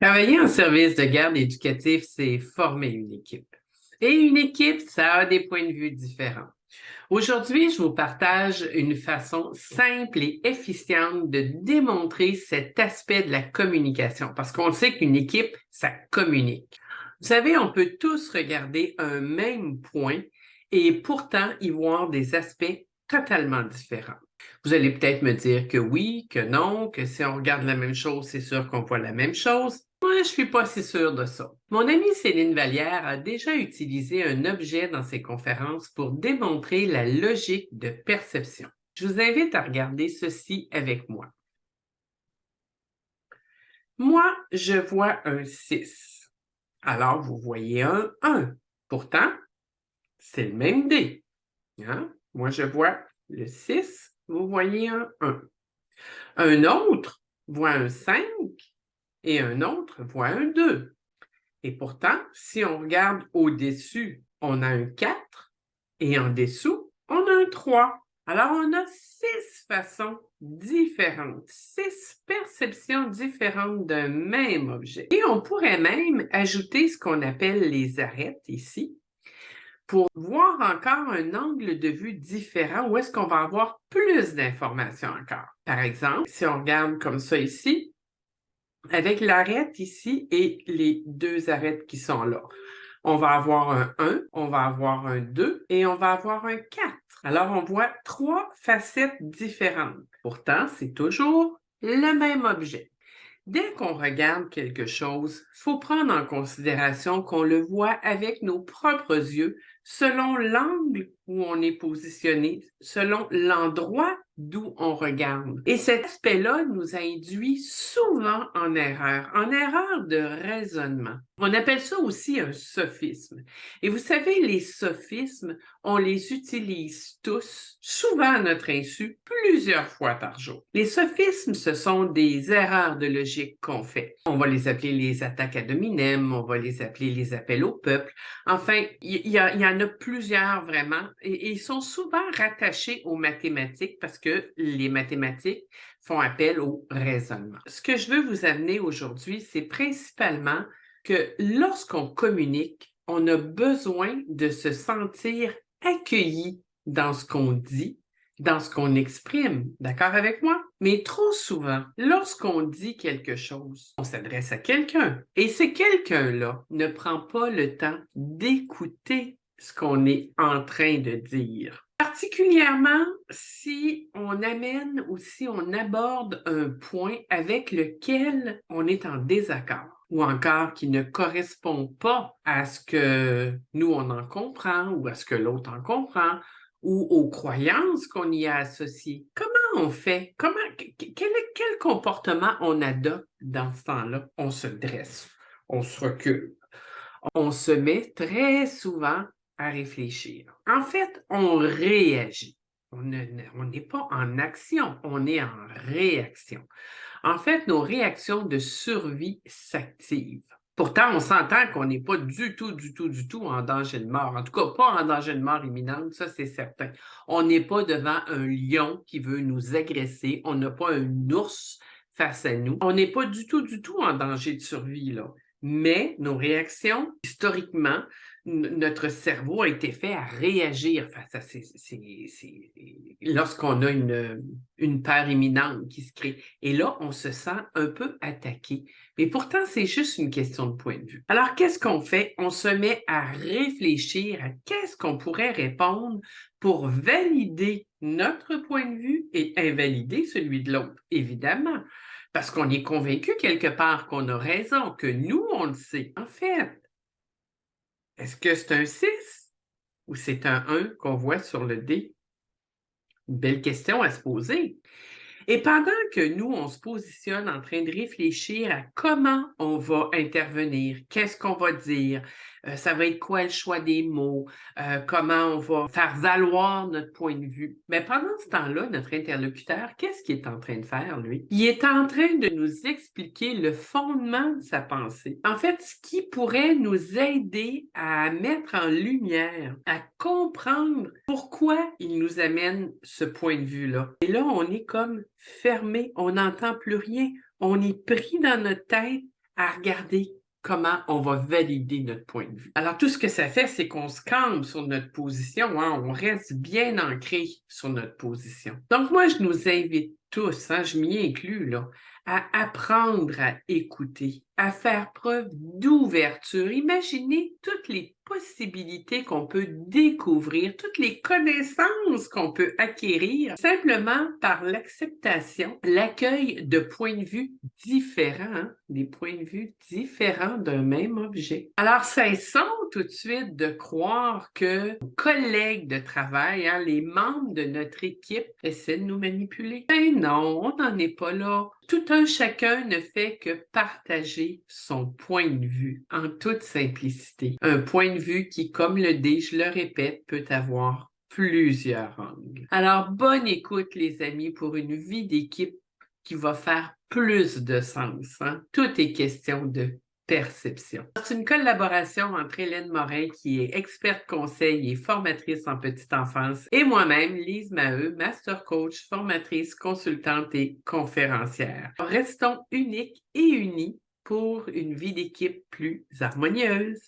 Travailler en service de garde éducatif, c'est former une équipe. Et une équipe, ça a des points de vue différents. Aujourd'hui, je vous partage une façon simple et efficiente de démontrer cet aspect de la communication, parce qu'on sait qu'une équipe, ça communique. Vous savez, on peut tous regarder un même point et pourtant y voir des aspects totalement différents. Vous allez peut-être me dire que oui, que non, que si on regarde la même chose, c'est sûr qu'on voit la même chose. Moi, je suis pas si sûre de ça. Mon amie Céline Vallière a déjà utilisé un objet dans ses conférences pour démontrer la logique de perception. Je vous invite à regarder ceci avec moi. Moi, je vois un 6. Alors, vous voyez un 1. Pourtant, c'est le même dé. Hein? Moi, je vois le 6. Vous voyez un 1. Un autre voit un 5 et un autre voit un 2. Et pourtant, si on regarde au-dessus, on a un 4 et en dessous, on a un 3. Alors, on a 6 façons différentes, 6 perceptions différentes d'un même objet. Et on pourrait même ajouter ce qu'on appelle les arêtes ici pour voir encore un angle de vue différent où est-ce qu'on va avoir plus d'informations encore. Par exemple, si on regarde comme ça ici, avec l'arête ici et les deux arêtes qui sont là. On va avoir un 1, on va avoir un 2 et on va avoir un 4. Alors, on voit 3 facettes différentes. Pourtant, c'est toujours le même objet. Dès qu'on regarde quelque chose, il faut prendre en considération qu'on le voit avec nos propres yeux, selon l'angle où on est positionné, selon l'endroit d'où on regarde. Et cet aspect-là nous induit souvent en erreur de raisonnement. On appelle ça aussi un sophisme. Et vous savez, les sophismes, on les utilise tous, souvent à notre insu, plusieurs fois par jour. Les sophismes, ce sont des erreurs de logique qu'on fait. On va les appeler les attaques ad hominem, on va les appeler les appels au peuple. Enfin, il y en a plusieurs vraiment et ils sont souvent rattachés aux mathématiques parce que les mathématiques font appel au raisonnement. Ce que je veux vous amener aujourd'hui, c'est principalement que lorsqu'on communique, on a besoin de se sentir accueilli dans ce qu'on dit, dans ce qu'on exprime. D'accord avec moi? Mais trop souvent, lorsqu'on dit quelque chose, on s'adresse à quelqu'un et ce quelqu'un-là ne prend pas le temps d'écouter ce qu'on est en train de dire. Particulièrement si on amène ou si on aborde un point avec lequel on est en désaccord ou encore qui ne correspond pas à ce que nous on en comprend ou à ce que l'autre en comprend ou aux croyances qu'on y a associées. Comment on fait? Quel comportement on adopte dans ce temps-là? On se dresse, on se recule, on se met très souvent à réfléchir. En fait, on réagit. On n'est pas en action, on est en réaction. En fait, nos réactions de survie s'activent. Pourtant, on s'entend qu'on n'est pas du tout en danger de mort. En tout cas, pas en danger de mort imminente, ça c'est certain. On n'est pas devant un lion qui veut nous agresser. On n'a pas un ours face à nous. On n'est pas du tout en danger de survie, là. Mais nos réactions, historiquement, notre cerveau a été fait à réagir face à lorsqu'on a une peur imminente qui se crée. Et là, on se sent un peu attaqué. Mais pourtant, c'est juste une question de point de vue. Alors, qu'est-ce qu'on fait? On se met à réfléchir à qu'est-ce qu'on pourrait répondre pour valider notre point de vue et invalider celui de l'autre, évidemment. Parce qu'on est convaincu quelque part qu'on a raison, que nous, on le sait. En fait, est-ce que c'est un 6 ou c'est un 1 qu'on voit sur le dé? Une belle question à se poser. Et pendant que nous, on se positionne en train de réfléchir à comment on va intervenir, qu'est-ce qu'on va dire, ça va être quoi le choix des mots, comment on va faire valoir notre point de vue. Mais pendant ce temps-là, notre interlocuteur, qu'est-ce qu'il est en train de faire, lui? Il est en train de nous expliquer le fondement de sa pensée. En fait, ce qui pourrait nous aider à mettre en lumière, à comprendre pourquoi il nous amène ce point de vue-là. Et là, on est comme fermé, on n'entend plus rien, on est pris dans notre tête à regarder comment on va valider notre point de vue. Alors, tout ce que ça fait, c'est qu'on se campe sur notre position, hein, on reste bien ancré sur notre position. Donc, moi, je nous invite tous, hein, je m'y inclus, là, à apprendre à écouter, à faire preuve d'ouverture. Imaginez toutes les possibilités qu'on peut découvrir, toutes les connaissances qu'on peut acquérir simplement par l'acceptation, l'accueil de points de vue différents, hein, des points de vue différents d'un même objet. Alors, cessons tout de suite de croire que nos collègues de travail, hein, les membres de notre équipe essaient de nous manipuler. Ben non, on n'en est pas là. Tout un chacun ne fait que partager son point de vue en toute simplicité. Un point de vue qui, comme le dit, je le répète, peut avoir plusieurs angles. Alors, bonne écoute, les amis, pour une vie d'équipe qui va faire plus de sens, hein? Tout est question de perception. C'est une collaboration entre Hélène Morin, qui est experte conseil et formatrice en petite enfance, et moi-même, Lise Maheu, master coach, formatrice, consultante et conférencière. Restons uniques et unis pour une vie d'équipe plus harmonieuse.